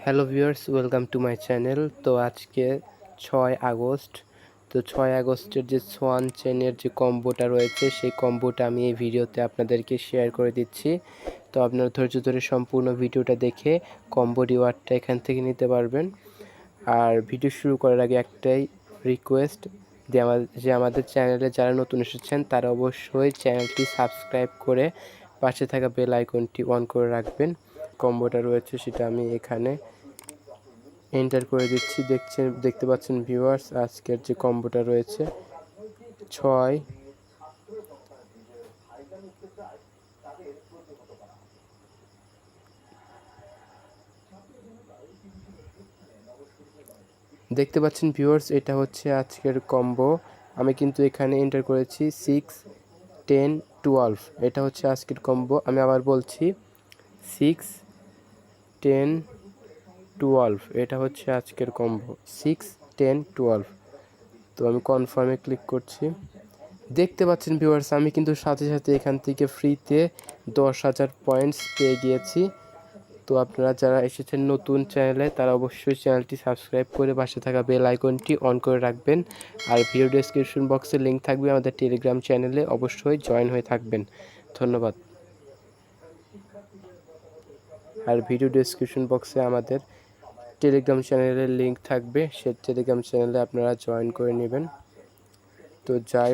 Hello viewers, welcome to my channel. তো আজকে 6 August. তো 6 আগস্টের যে সোয়ান চেনের যে কম্বোটা রয়েছে সেই কম্বোটা আমি এই ভিডিওতে আপনাদেরকে শেয়ার করে দিচ্ছি। তো আপনারা ধৈর্য ধরে সম্পূর্ণ ভিডিওটা দেখে কম্বো রিওয়ার্ডটা এখান থেকে নিতে পারবেন। আর ভিডিও শুরু করার আগে একটাই রিকোয়েস্ট, যে আমাদের চ্যানেলে যারা নতুন এসেছেন তারা অবশ্যই চ্যানেলটি সাবস্ক্রাইব করে পাশে থাকা বেল আইকনটি অন করে রাখবেন। কম্বোটা রয়েছে সেটা আমি এখানে এন্টার করে দিচ্ছি। দেখতে পাচ্ছেন ভিউয়ার্স, আজকের যে কম্বোটা রয়েছে 6 দেখতে পাচ্ছেন ভিউয়ার্স, এটা হচ্ছে আজকের কম্বো। আমি কিন্তু এখানে এন্টার করেছি 6, 10, 12। এটা হচ্ছে আজকের কম্বো। আমি আবার বলছি 6, 10, 12। এটা হচ্ছে আজকের কম্বো 6, 10, 12। তো আমি কনফার্মে ক্লিক করছি। দেখতে পাচ্ছেন ভিউয়ার্স, আমি কিন্তু সাথে সাথে এখান থেকে ফ্রিতে 10,000 পয়েন্টস পেয়ে গিয়েছি। তো আপনারা যারা এসেছেন নতুন চ্যানেলে তারা অবশ্যই চ্যানেলটি সাবস্ক্রাইব করে পাশে থাকা বেল আইকনটি অন করে রাখবেন। আর ভিডিও ডেসক্রিপশন বক্সে লিঙ্ক থাকবে আমাদের টেলিগ্রাম চ্যানেলে, অবশ্যই জয়েন হয়ে থাকবেন। ধন্যবাদ। আর ভিডিও ডেসক্রিপশন বক্সে আমাদের টেলিগ্রাম চ্যানেলের লিঙ্ক থাকবে, সেই টেলিগ্রাম চ্যানেলে আপনারা জয়েন করে নেবেন। তো যাই